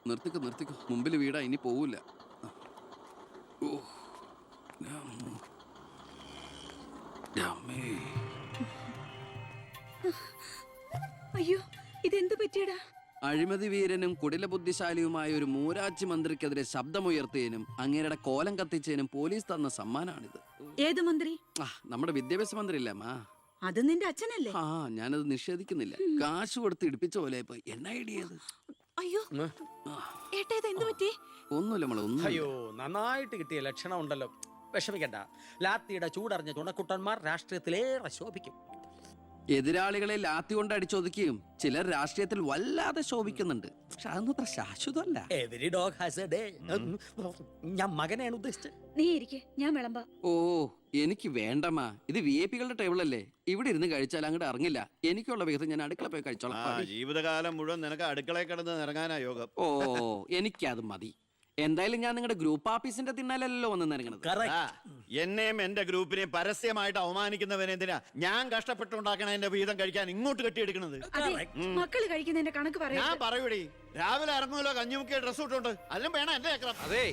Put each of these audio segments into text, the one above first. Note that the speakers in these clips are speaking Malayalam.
നിർത്തിക്കോ മുമ്പിൽ വീടാ, ഇനി പോവില്ല. അയ്യോ, ഇതെന്ത് പറ്റിയടാ? അഴിമതി വീരനും കുടില ബുദ്ധിശാലിയുമായ ഒരു മൂരാജി മന്ത്രിക്കെതിരെ ശബ്ദമുയർത്തിയതിനും അങ്ങേരുടെ കോലം കത്തിച്ചതിനും പോലീസ് തന്ന സമ്മാനാണിത്. ഏത് മന്ത്രി? നമ്മുടെ വിദ്യാഭ്യാസ മന്ത്രി ഇല്ലേ അമ്മ? അത് നിന്റെ അച്ഛനല്ലേ? ഞാനത് നിഷേധിക്കുന്നില്ല. കാശ് കൊടുത്ത് ഇടിപ്പിച്ച പോലെ എന്നാ ഐഡിയത്? അയ്യോ ഏട്ടാ, ഇത് എന്ത് പറ്റി? ഒന്നുമില്ല മോളെ, ഒന്നും. അയ്യോ, നന്നായിട്ട് കിട്ടിയ ലക്ഷണം ഉണ്ടല്ലോ. വിഷമിക്കണ്ട, ലാത്തിയുടെ ചൂടറിഞ്ഞ തുണക്കുട്ടന്മാർ രാഷ്ട്രീയത്തിലേറെ ശോഭിക്കും. എതിരാളികളെ ലാത്തി കൊണ്ട് അടിച്ചൊതുക്കിയും ചിലർ രാഷ്ട്രീയത്തിൽ വല്ലാതെ ശോഭിക്കുന്നുണ്ട്. പക്ഷെ അതൊന്നും അത്ര ശാശ്വതമല്ല. Every dog has a day. ഞാൻ മകനെയാണ് ഉദ്ദേശിച്ചത്. നീ ഇരിക്കെ, ഞാൻ വിളമ്പാ. ഓ, എനിക്ക് വേണ്ടമ്മാ. ഇത് VIP-കളുടെ ടേബിളല്ലേ, ഇവിടെ ഇരുന്ന് കഴിച്ചാൽ അങ്ങോട്ട് ഇറങ്ങില്ല. എനിക്കുള്ള വിഹിതം ഞാൻ അടുക്കള പോയി കഴിച്ചോളാം. ജീവിതകാലം മുഴുവൻ നിനക്ക് അടുക്കളയിൽ കിടന്ന് ഇറങ്ങാനാ യോഗം. ഓ, എനിക്കത് മതി. എന്തായാലും ഞാൻ നിങ്ങളുടെ ഗ്രൂപ്പ് ആഫീസിന്റെ തിന്നാലല്ലോ വന്ന് നിറങ്ങണത്. എന്നെയും എന്റെ ഗ്രൂപ്പിനെയും പരസ്യമായിട്ട് അവമാനിക്കുന്നവനെന്തിനാ ഞാൻ കഷ്ടപ്പെട്ടുണ്ടാക്കണ എന്റെ വീതം കഴിക്കാൻ ഇങ്ങോട്ട് കെട്ടിയെടുക്കണത്? മക്കള് കഴിക്കുന്നതിന്റെ കണക്ക് ഞാൻ പറയൂടി, രാവിലെ ഇറങ്ങുമല്ലോ കഞ്ഞിമുക്കിയ ഡ്രസ് ഇട്ടോണ്ട്. അതിലും വേണം എന്റെ ചക്രം. അതെ,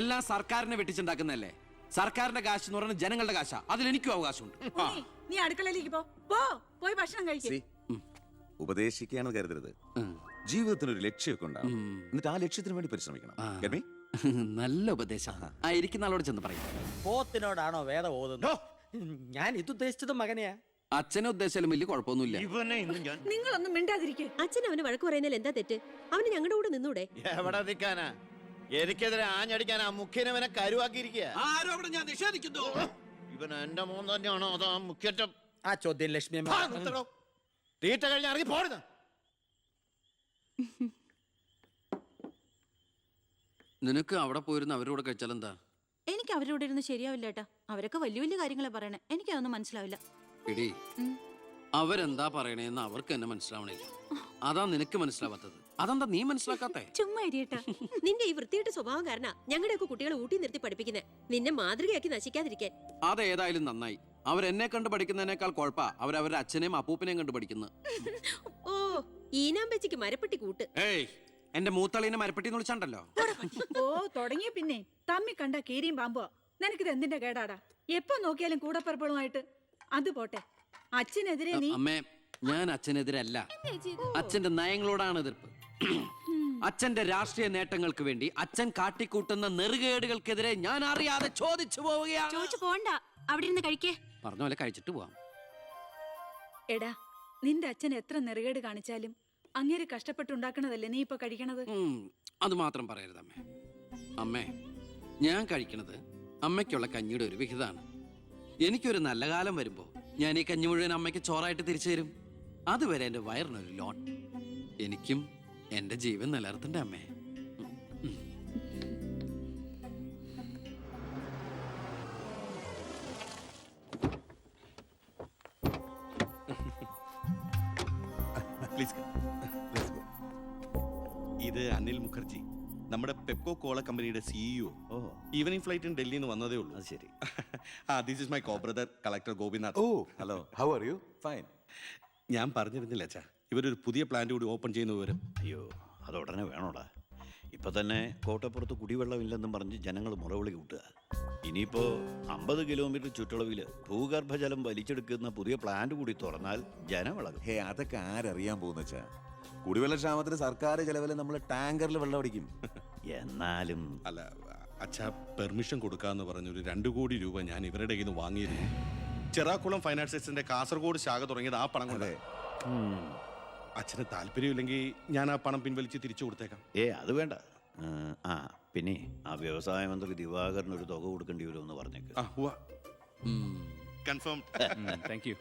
എല്ലാം സർക്കാരിനെ വെട്ടിച്ചുണ്ടാക്കുന്നല്ലേ. സർക്കാരിന്റെ കാശ് എന്ന് പറയുന്നത് ജനങ്ങളുടെ കാശാ. അതിൽ എനിക്കും അവകാശമുണ്ട്. നീ അടുക്കളയിലേക്ക് പോയി ഭക്ഷണം കഴിക്കും. ഉപദേശിക്കുകയാണ് കരുതരുത്. ജീവിതത്തിന് ഒരു ലക്ഷ്യമൊക്കെ ഉണ്ടാവും. എന്നിട്ട് ആ ലക്ഷ്യത്തിന് വേണ്ടി പരിശ്രമിക്കണം. നല്ല ഉപദേശം. ഇരിക്കുന്ന ആളോട് ചെന്ന് പറയും. പോത്തിനോടാണോ വേദം ഓതുന്നത്? ഞാൻ ഇത് ഉദ്ദേശിച്ചത് മകനെയാ. അച്ഛനെ ഉദ്ദേശിച്ചാലും വലിയ കുഴപ്പമൊന്നുമില്ല. നിങ്ങളൊന്നും മിണ്ടാതിരിക്കെ. അച്ഛൻ അവന് വഴക്ക് പറയുന്നതിൽ എന്താ തെറ്റ്? അവന് ഞങ്ങളുടെ കൂടെ നിന്നൂടെ? എവിടെ നിൽക്കാനാ? എനിക്കെതിരെ ആഞ്ഞടിക്കാൻ ആ മുഖ്യനവനെ കരുവാക്കിയിരിക്കുക. ആരോപണം ഞാൻ നിഷേധിക്കുന്നു. ഇവൻ എന്റെ മോൻ തന്നെയാണോ അതോ മുഖ്യറ്റം? ആ ചോദ്യം ലക്ഷ്മി തീറ്റ കഴിഞ്ഞ് ഇറങ്ങി പോടുന്ന. നിനക്ക് അവിടെ പോയിരുന്ന അവരോട് കഴിച്ചാൽ എന്താ? എനിക്ക് അവരോട് ഇരുന്ന് ശരിയാവില്ല ഏട്ടാ. അവരൊക്കെ വലിയ വലിയ കാര്യങ്ങളെ പറയണേ. എനിക്കതൊന്നും മനസ്സിലാവില്ല. എടി, അവരെന്താ പറയണേന്ന് അവർക്ക് എന്നെ മനസ്സിലാവണില്ല. അതാ നിനക്ക് മനസ്സിലാവാത്തത്. അതെന്താ നീ മനസ്സിലാക്കാത്തെ? ചുമ്മാ ഇരിയേട്ടാ. നിന്റെ ഈ വൃത്തിയുടെ സ്വഭാവം കാരണം ഞങ്ങളുടെയൊക്കെ കുട്ടികളെ ഊട്ടി നിർത്തി പഠിപ്പിക്കുന്നത്, നിന്നെ മാതൃകയാക്കി നശിക്കാതിരിക്കാൻ. അതേതായാലും നന്നായി. അവരെന്നെ കണ്ട് പഠിക്കുന്നതിനേക്കാൾ കുഴപ്പാ അവരവരുടെ അച്ഛനെയും അപ്പൂപ്പനെയും കണ്ട് പഠിക്കുന്നത്. ഓ, ഈനാമ്പച്ചിക്ക് മരപ്പെട്ടി കൂട്ട്. ഏയ്, എന്റെ മൂത്തളീനെ മരപ്പെട്ടി എന്ന് വിളിച്ചാണ്ടല്ലോ. ഓ, തുടങ്ങിയ പിന്നെ തമ്മി കണ്ട കീരിയും പാമ്പോ. നിനക്കിത് എന്തിന്റെ കേടാടാ? എപ്പോ നോക്കിയാലും കൂടപ്പറപ്പുകളുമായിട്ട്. അത് പോട്ടെ, അച്ഛനെതിരെ നീ. അമ്മേ, ഞാൻ അച്ഛനെതിരല്ല. അച്ഛന്റെ നയങ്ങളോടാണ് എതിർപ്പ്. അച്ഛന്റെ രാഷ്ട്രീയ നേട്ടങ്ങൾക്ക് വേണ്ടി അച്ഛൻ കാട്ടിക്കൂട്ടുന്ന നെറുകേടുകൾക്കെതിരെ ഞാൻ അറിയാതെ ചോദിച്ചു പോവുകയാണ്. ചോദിച്ചു പോണ്ട, അവിടെ ഇരുന്ന് കഴിക്കേ. പറഞ്ഞ പോലെ കഴിച്ചിട്ട് പോവാം. എടാ, നിന്റെ അച്ഛൻ എത്ര നെറുകേട് കാണിച്ചാലും അങ്ങേര് കഷ്ടപ്പെട്ടുണ്ടാക്കണതല്ലേ നീ ഇപ്പൊ കഴിക്കണത്? അത് മാത്രം പറയരുത് അമ്മേ. അമ്മേ, ഞാൻ കഴിക്കണത് അമ്മയ്ക്കുള്ള കഞ്ഞിയുടെ ഒരു വിഹിതമാണ്. എനിക്കൊരു നല്ല കാലം വരുമ്പോ ഞാൻ ഈ കഞ്ഞി മുഴുവൻ അമ്മയ്ക്ക് ചോറായിട്ട് തിരിച്ചു തരും. അതുവരെ എന്റെ വയറിനൊരു ലോൺ. എനിക്കും എന്റെ ജീവൻ നിലനിർത്തണ്ടേ അമ്മേ? ഇത് അനിൽ മുഖർജി, നമ്മുടെ പെപ്കോ കോള കമ്പനിയുടെ CEO. ഈവനിംഗ് ഫ്ലൈറ്റിന് ഡൽഹിയിൽ നിന്ന് വന്നതേ ഉള്ളൂ. അത് ശരി. This is my co brother collector Gopinath. Oh, hello. How are you? Fine. ഞാൻ പറഞ്ഞിരുന്നില്ല അച്ഛാ, ഇവരൊരു പുതിയ പ്ലാന്റ് കൂടി ഓപ്പൺ ചെയ്യുന്ന വിവരം. അയ്യോ, അത് ഉടനെ വേണോടാ. ഇപ്പൊ തന്നെ കോട്ടപ്പുറത്ത് കുടിവെള്ളമില്ലെന്നും പറഞ്ഞ് ജനങ്ങൾ മുറവിളി കൂട്ടുക. ഇനിയിപ്പോ 50 കിലോമീറ്റർ ചുറ്റളവില് ഭൂഗർഭജലം വലിച്ചെടുക്കുന്ന പുതിയ പ്ലാന്റ് കൂടി തുറന്നാൽ ജനവിളകും. ഹേ, അതൊക്കെ ആരറിയാൻ പോകുന്ന വെച്ചാ? കുടിവെള്ള ക്ഷാമത്തിന് സർക്കാർ ചെലവില് നമ്മൾ ടാങ്കറിൽ വെള്ളം അടിക്കും. എന്നാലും അല്ല അച്ഛാ, പെർമിഷൻ കൊടുക്കാന്ന് പറഞ്ഞൊരു 2 കോടി രൂപ ഞാൻ ഇവരുടെ കയ്യിൽ നിന്ന് വാങ്ങിയിരുന്നു. ചെറാക്കുളം ഫൈനാൻസിന്റെ കാസർഗോഡ് ശാഖ തുടങ്ങിയത് ആ പണം കൊണ്ട്. അച്ഛന് താല്പര്യമില്ലെങ്കിൽ ഞാൻ ആ പണം പിൻവലിച്ച് തിരിച്ചു കൊടുത്തേക്കാം. അത് വേണ്ട. പിന്നെ ആ വ്യവസായ മന്ത്രി ദിവാകരന് ഒരു തുക കൊടുക്കേണ്ടി വരുമെന്ന് പറഞ്ഞേക്ക്. കൺഫേം. Thank you.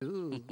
ഊ.